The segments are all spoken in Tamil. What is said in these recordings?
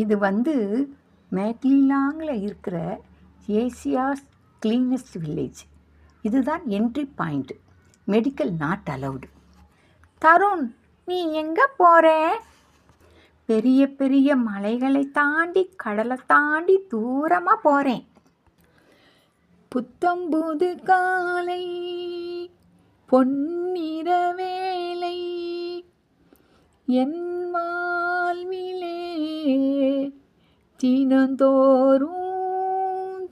இது மேக்லிலாங்கில் இருக்கிற ஏசியாஸ் கிளீனஸ்ட் வில்லேஜ். இதுதான் entry point. Medical not allowed. Tarun, நீ எங்கே போகிற? பெரிய பெரிய மலைகளை தாண்டி கடலை தாண்டி தூரமாக போகிறேன். புத்தம்புது காலை பொன்னிற வேலை என் வாழ்விலே தினந்தோறும்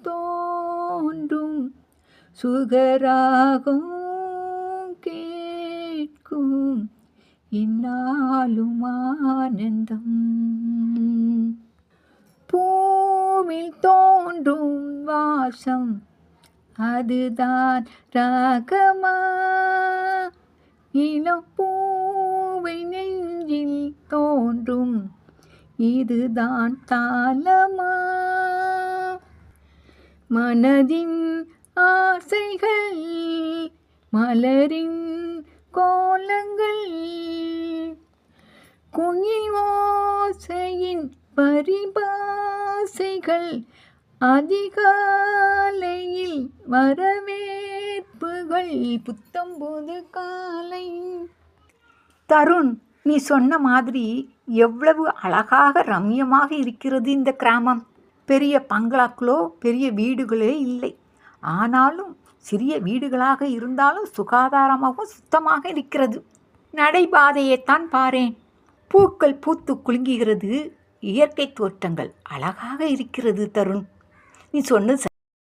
தோன்றும் சுகராகும் கேட்கும் இந்நாளும் ஆனந்தம். பூவில் தோன்றும் வாசம் அதுதான் ராகமா, இளம் பூவை நெஞ்சில் தோன்றும் இதுதான் தாளமா. மனதின் ஆசைகள் மலரின் கோலங்கள், குயில் ஓசையின் பரிபாசைகள், அதிகாலையில் வரவேற்புகள், புத்தம்புது காலை. தருண், நீ சொன்ன மாதிரி எவ்வளவு அழகாக ரம்யமாக இருக்கிறது இந்த கிராமம். பெரிய பங்களாக்களோ பெரிய வீடுகளே இல்லை. ஆனாலும் சிறிய வீடுகளாக இருந்தாலும் சுகாதாரமாகவும் சுத்தமாக இருக்கிறது. நடைபாதையைத்தான் பாரேன். பூக்கள் பூத்து குலுங்குகிறது. இயற்கை தோற்றங்கள் அழகாக இருக்கிறது. தருண், நீ சொன்னது